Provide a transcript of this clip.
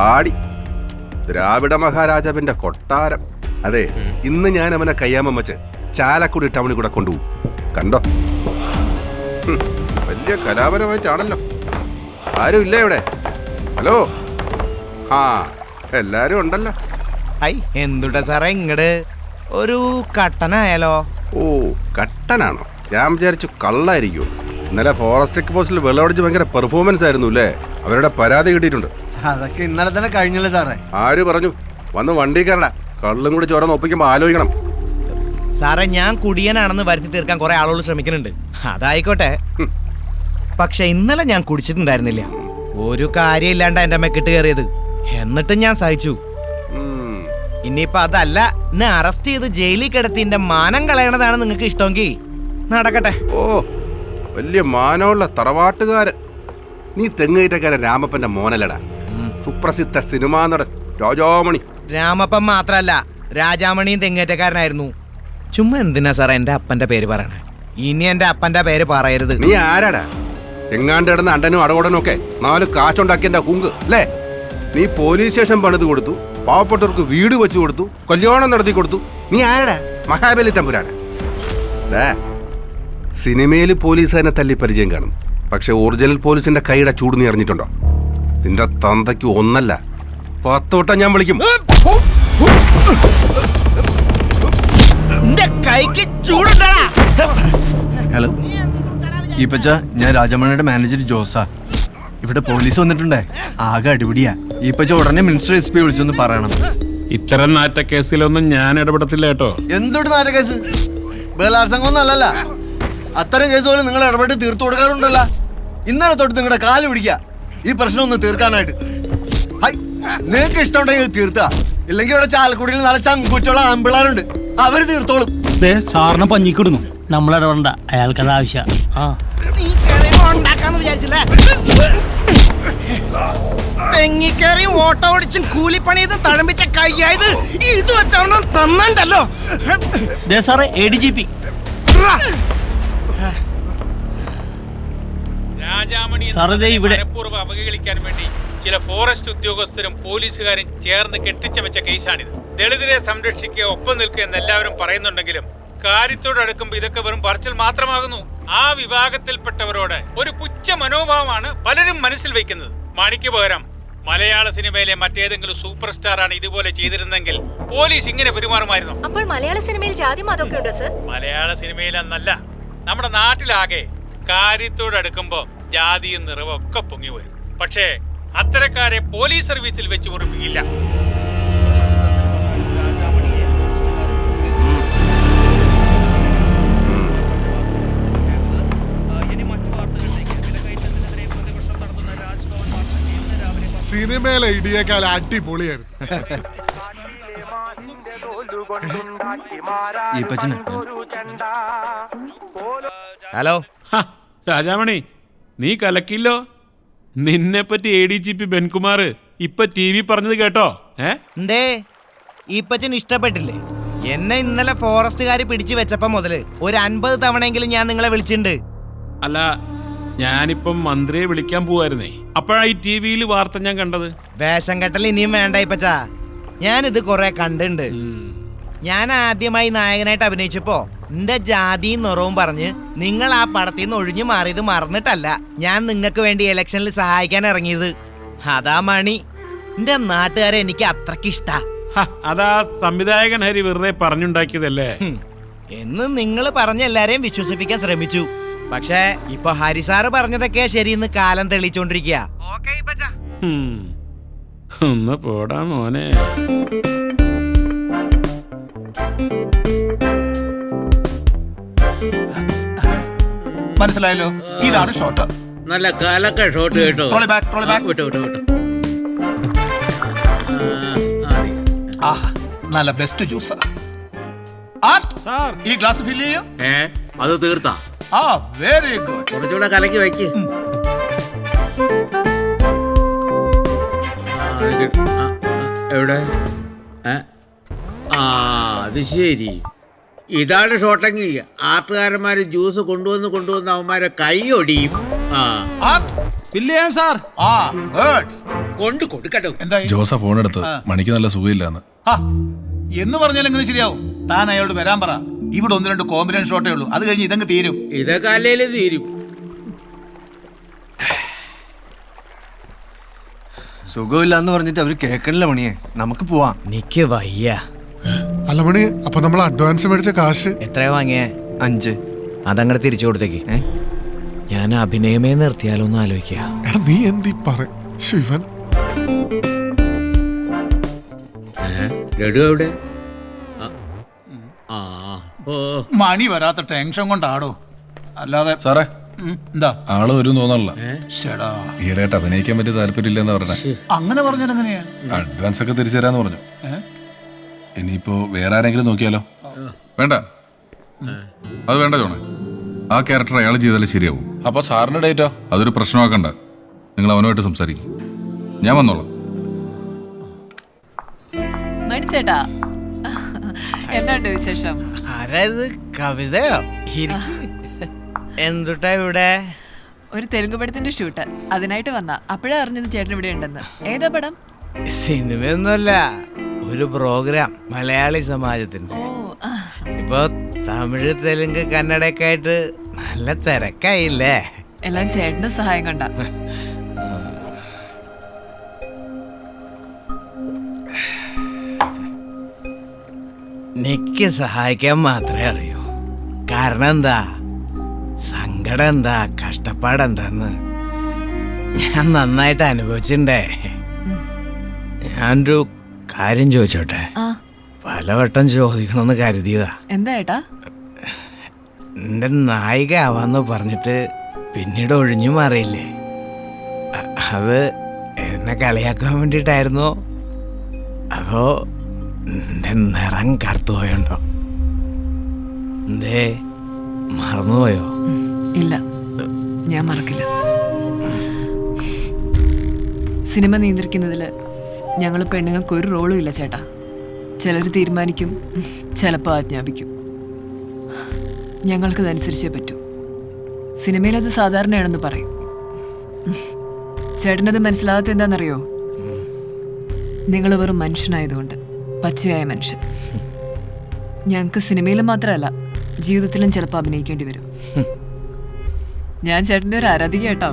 താടി, ദ്രാവിഡ മഹാരാജാവിന്റെ കൊട്ടാരം. അതെ, ഇന്ന് ഞാൻ അവനെ കയ്യാമം വെച്ച് ചാലക്കുടി ടൗണിൽ കൂടെ കൊണ്ടുപോകും. കണ്ടോ, വലിയ കലാപരമായിട്ടാണല്ലോ. ആരും ഇല്ല ഇവിടെ? ഹലോ, ആ എല്ലാരും ഉണ്ടല്ലോ. എന്തുട്ടാ സാറേ ഇങ്ങട് ഒരു കട്ടനായാലോ? ഓ, കട്ടനാണോ? ഞാൻ വിചാരിച്ചു കള്ളായിരിക്കും. ഇന്നലെ ഫോറസ്റ്റ് ചെക്ക് പോസ്റ്റിൽ വെള്ളമടിച്ച് ഭയങ്കര പെർഫോമൻസ് ആയിരുന്നു അല്ലേ? അവരുടെ പരാതി കിട്ടിയിട്ടുണ്ട്. അതൊക്കെ ഇന്നലെ തന്നെ കഴിഞ്ഞല്ലേ സാറേ? ആര് പറഞ്ഞു? വന്ന് വണ്ടി കയറടാ. കള്ളും കൂടി ചോരന്ന് ഒപ്പിക്കുമ്പോ ആലോചിക്കണം. സാറേ, ഞാൻ കുടിയനാണെന്ന് വരുത്തി തീർക്കാൻ കുറെ ആളുകൾ ശ്രമിക്കുന്നുണ്ട്. അതായിക്കോട്ടെ, പക്ഷെ ഇന്നലെ ഞാൻ കുടിച്ചിട്ടുണ്ടായിരുന്നില്ല. ഒരു കാര്യം ഇല്ലാണ്ട് എന്റെ മെക്കിട്ട് കയറിയത്. എന്നിട്ടും ഞാൻ സഹിച്ചു. ഇനിയിപ്പൊ അതല്ല, എന്നെ അറസ്റ്റ് ചെയ്ത് ജയിലിൽ കിടത്തി എന്റെ മാനം കളയണതാണ് നിങ്ങൾക്ക് ഇഷ്ടമെങ്കിൽ നടക്കട്ടെ. ഓ, വലിയ മാനമുള്ള തറവാട്ടുകാരൻ. നീ തെങ്ങേറ്റക്കാരൻ രാമപ്പന്റെ മോനല്ലടാ, സുപ്രസിദ്ധ സിനിമാ നടൻ രാജാമണി. രാമപ്പൻ മാത്രല്ല, രാജാമണിയും തെങ്ങേറ്റക്കാരനായിരുന്നു. ചുമ്മാ എന്തിനാ സാറേ എന്റെ അപ്പന്റെ പേര് പറയണേ? ഇനി എന്റെ അപ്പന്റെ പേര് പറയരുത്. നീ ആരാടാ? എങ്ങാണ്ട് കിടന്ന് അണ്ടനും അടകോടനും ഒക്കെ 4 കാശുണ്ടാക്കിയ കുങ്ക് അല്ലേ? നീ പോലീസ് സ്റ്റേഷൻ പണിത് കൊടുത്തു, പാവപ്പെട്ടവർക്ക് വീട് വെച്ചു കൊടുത്തു, കല്യാണം നടത്തി കൊടുത്തു. നീ ആരടാ? മഹാബലി തമ്പുരാനാ? സിനിമയിൽ പോലീസുകാരനെ തല്ലി പരിചയം കാണും, പക്ഷെ ഒറിജിനൽ പോലീസിന്റെ കൈയുടെ ചൂട് നീ അറിഞ്ഞിട്ടുണ്ടോ? നിന്റെ തന്തയ്ക്ക് ഒന്നല്ല 10 വട്ടം ഞാൻ വിളിക്കും. ഹലോ ഈപ്പച്ച, ഞാൻ രാജമണിയുടെ മാനേജർ ജോസാ. ഇവിടെ പോലീസ് വന്നിട്ടുണ്ടേ, ആകെ അടിപിടിയാ. ഈപ്പച്ച ഉടനെ മിനിസ്റ്റർ SP വിളിച്ചൊന്ന് പറയണം. ഇത്തരം നാറ്റ കേസിലൊന്നും ഞാൻ ഇടപെടത്തില്ല കേട്ടോ. എന്തൊരു നാറ്റ കേസ്? ബലാത്സംഗം ഒന്നും അല്ലല്ല. അത്തരം കേസ് പോലും നിങ്ങൾ ഇടപെട്ട് തീർത്തു കൊടുക്കാറുണ്ടല്ലോ. ഇന്നലെ തൊട്ട് നിങ്ങളുടെ കാല് പിടിക്കുക ഈ പ്രശ്നം ഒന്ന് തീർക്കാനായിട്ട്. നിങ്ങൾക്ക് ഇഷ്ടമുണ്ടെങ്കിൽ തീർത്താ, ഇല്ലെങ്കിൽ ഇവിടെ ചാലക്കുടിയിൽ നല്ല ചങ്കുറ്റുള്ള ആമ്പിളാരുണ്ട്, അവര് തീർത്തോളും. സാറിന് പഞ്ഞിക്കിടുന്നു. നമ്മൾ ഇടപെടണ്ട, അയാൾക്കത് ആവശ്യം. തെങ്ങിക്കേറിയും ഓട്ടോ ഓടിച്ചും കൂലിപ്പണി ചെയ്ത് തഴമ്പിച്ച കൈയായത് ഇത് വെച്ചോണം തന്നണ്ടല്ലോ. സാറേ, ADGP രാജാമണി ഇവിടെ അവഹേളിക്കാൻ വേണ്ടി ചില ഫോറസ്റ്റ് ഉദ്യോഗസ്ഥരും പോലീസുകാരും ചേർന്ന് കെട്ടിച്ചമച്ച കേസാണിത്. ദളിതരെ സംരക്ഷിക്കുക, ഒപ്പം നിൽക്കുക എന്ന് എല്ലാവരും പറയുന്നുണ്ടെങ്കിലും കാര്യത്തോടടുക്കുമ്പോൾ ഇതൊക്കെ വെറും പറച്ചിൽ മാത്രമാകുന്നു. ആ വിഭാഗത്തിൽപ്പെട്ടവരോട് ഒരു പുച്ഛ മനോഭാവമാണ് പലരും മനസ്സിൽ വെക്കുന്നത്. മണിക്ക് പകരം മലയാള സിനിമയിലെ മറ്റേതെങ്കിലും സൂപ്പർ സ്റ്റാർ ആണ് ഇതുപോലെ ചെയ്തിരുന്നെങ്കിൽ പോലീസ് ഇങ്ങനെ പെരുമാറുമായിരുന്നു. അപ്പോൾ മലയാള സിനിമയിൽ ജാതി മതമൊക്കെ ഉണ്ടോ സർ? മലയാള സിനിമയിലെന്നല്ല, നമ്മുടെ നാട്ടിലാകെ കാര്യത്തോടടുക്കുമ്പോ ജാതിയും നിറവും ഒക്കെ പൊങ്ങി വരും. പക്ഷേ അത്തരക്കാരെ പോലീസ് സർവീസിൽ വെച്ച് ഉറപ്പിക്കില്ല. സിനിമയിലെ ഇടിയേക്കാൾ അടിപൊളിയായിരുന്നു. ഹലോ രാജാമണി, നീ കലക്കില്ലോ. നിന്നെ പറ്റി ADGP ബെൻകുമാർ ഇപ്പൊ TV പറഞ്ഞത് കേട്ടോ? എന്തേ ഈപ്പച്ചന് ഇഷ്ടപ്പെട്ടില്ലേ? എന്നെ ഇന്നലെ ഫോറസ്റ്റുകാര് പിടിച്ചു വെച്ചപ്പോ മുതല് ഒരു 50 തവണയെങ്കിലും ഞാൻ നിങ്ങളെ വിളിച്ചിട്ടുണ്ട്. അല്ല, ഞാനിപ്പം മന്ത്രിയെ വിളിക്കാൻ പോവായിരുന്നേ, അപ്പോഴാ ഈ TV വാർത്ത ഞാൻ കണ്ടത്. വേഷം കെട്ടൽ ഇനിയും വേണ്ട ഈപ്പച്ചാ, ഞാനിത് കൊറേ കണ്ടുണ്ട്. ഞാൻ ആദ്യമായി നായകനായിട്ട് അഭിനയിച്ചപ്പോ എന്റെ ജാതിയും നിറവും പറഞ്ഞ് നിങ്ങൾ ആ പടത്തിൽ നിന്ന് ഒഴിഞ്ഞു മാറിയത് മറന്നിട്ടല്ല ഞാൻ നിങ്ങൾക്ക് വേണ്ടി ഇലക്ഷനിൽ സഹായിക്കാൻ ഇറങ്ങിയത്. അതാ മണി, എന്റെ നാട്ടുകാരെ എനിക്ക് അത്രക്ക് ഇഷ്ടാ. അതാ സംവിധായകൻ ഹരി വെറുതെ പറഞ്ഞുണ്ടാക്കിയതല്ലേ എന്ന് നിങ്ങൾ പറഞ്ഞ എല്ലാരെയും വിശ്വസിപ്പിക്കാൻ ശ്രമിച്ചു. പക്ഷേ ഇപ്പൊ ഹരിസാറ് പറഞ്ഞതൊക്കെ ശരിയെന്ന് കാലം തെളിയിച്ചോണ്ടിരിക്കുക. ഒന്ന് പോടാ മോനെ. മനസ്സിലായല്ലോ, ഇതാണ് ഷോട്ട്. നല്ല കലക്ക ഷോട്ട് കേട്ടോ. നല്ല ബെസ്റ്റ് ജ്യൂസ്. ഈ ഗ്ലാസ് ഫില്ല് ചെയ്യോ? അത് തീർത്താ? Very good. കുറച്ചുകൂടെ കലക്കി വയ്ക്ക്. എവിടെ? അത് ശരി, ഇതാണ് ഷോട്ടെങ്കിൽ ആർട്ടുകാരന്മാര് ജ്യൂസ് കൊണ്ടുവന്ന് അവന്മാരെ കൈ ഒടിയും. സാർ, കൊണ്ട് കൊടുക്കട്ടോ. എന്തായി ജോസഫ് ഫോൺ എടുത്ത് മണിക്ക് നല്ല സുഖമില്ലാന്ന്. ആ, എന്ന് പറഞ്ഞാൽ എങ്ങനെ ശരിയാവും? താൻ അയാളോട് വരാൻ പറ. ഇവിടെ 1-2 കോമ്പിനേഷൻ ഷോട്ടേ ഉള്ളൂ. അത് കഴിഞ്ഞ് ഇതങ്ങ് തീരും. ഇതൊക്കെ അല്ലേലും തീരും. സുഖമില്ലാന്ന് പറഞ്ഞിട്ട് അവര് കേക്കണില്ല മണിയെ. നമുക്ക് പോവാം. എനിക്ക് വയ്യ. അല്ല മണി, അപ്പൊ നമ്മൾ അഡ്വാൻസ് മേടിച്ച കാശ് എത്രയാ വാങ്ങിയേ? 5. അതങ്ങടെ തിരിച്ചു കൊടുത്തേക്ക്. ഞാൻ അഭിനയമേ നിർത്തിയാലോ എന്ന് ആലോചിക്കുക. എടാ നീ എന്തി പറ ശിവൻ. ലഡു എവിടെ? ആ, ഓ, മണി വരാത്ത ടെൻഷൻ കൊണ്ടാടോ, അല്ലാതെ സാറേ എന്താ ആള് വരും തോന്നല്ല. ചേടാ, ഈയിടെയായിട്ട് അഭിനയിക്കാൻ പറ്റിയ താല്പര്യമില്ലെന്ന് പറഞ്ഞേ. അങ്ങനെ പറഞ്ഞാൽ എങ്ങനെയാ? അഡ്വാൻസ് ഒക്കെ തിരിച്ചു തരാന്ന് പറഞ്ഞു. ഏ? ഇനിയിപ്പോ വേറെ ആരെങ്കിലും നോക്കിയാലോ? വേണ്ട, അത് വേണ്ട ജോണേ. ആ ക്യാരക്ടർ അയാൾ ചെയ്താലേ ശരിയാവും. അപ്പൊ സാറിന്റെ ഡേറ്റോ? അതൊരു പ്രശ്നമാക്കണ്ട. നിങ്ങൾ അവനുമായിട്ട് സംസാരിക്കും, ഞാൻ വന്നോളാം. മണിച്ചേട്ടാ, എന്നാണ്ട് വിശേഷം? ആരായത്? കവിതയോ? എന്തുട്ടാ ഇവിടെ? ഒരു തെലുങ്ക് പടത്തിന്റെ ഷൂട്ട്, അതിനായിട്ട് വന്ന. അപ്പോഴാ അറിഞ്ഞത് ചേട്ടൻ ഇവിടെ ഉണ്ടെന്ന്. ഏതാ പടം? സിനിമയൊന്നുമല്ല, ഒരു പ്രോഗ്രാം മലയാളി സമാജത്തിന്റെ. ഇപ്പൊ തമിഴ്, തെലുങ്ക്, കന്നഡയൊക്കെ ആയിട്ട് നല്ല തിരക്കായില്ലേ? എല്ലാം ചേട്ടന്റെ സഹായം കൊണ്ട. എനിക്ക് സഹായിക്കാൻ മാത്രമേ അറിയൂ. കാരണം എന്താ, സങ്കടം എന്താ, കഷ്ടപ്പാടെന്താന്ന് ഞാൻ നന്നായിട്ട് അനുഭവിച്ചിട്ടുണ്ടേ. ഞാനൊരു കാര്യം ചോദിച്ചോട്ടെ? പലവട്ടം ചോദിക്കണമെന്ന് കരുതിയതാ. എന്താ ഏട്ടാ? എന്റെ നായിക ആവാന്ന് പറഞ്ഞിട്ട് പിന്നീട് ഒഴിഞ്ഞു മാറിയില്ലേ, അത് എന്നെ കളിയാക്കാൻ വേണ്ടിയിട്ടായിരുന്നോ അതോ എന്റെ നിറം കറുത്തുപോയുണ്ടോ? എന്തേ, മറന്നുപോയോ? ഇല്ല, ഞാൻ മറക്കില്ല. സിനിമ നിയന്ത്രിക്കുന്നതില് ഞങ്ങൾ പെണ്ണുങ്ങൾക്ക് ഒരു റോളും ഇല്ല ചേട്ടാ. ചിലർ തീരുമാനിക്കും, ചിലപ്പോൾ ആജ്ഞാപിക്കും. ഞങ്ങൾക്കതനുസരിച്ചേ പറ്റൂ. സിനിമയിൽ അത് സാധാരണയാണെന്ന് പറയും. ചേട്ടനത് മനസ്സിലാകാത്ത എന്താണെന്നറിയോ? നിങ്ങൾ വെറും മനുഷ്യനായതുകൊണ്ട്, പച്ചയായ മനുഷ്യൻ. ഞങ്ങൾക്ക് സിനിമയിൽ മാത്രമല്ല, ജീവിതത്തിലും ചിലപ്പോൾ അഭിനയിക്കേണ്ടി വരും. ഞാൻ ചേട്ടൻ്റെ ഒരു ആരാധിക കേട്ടോ.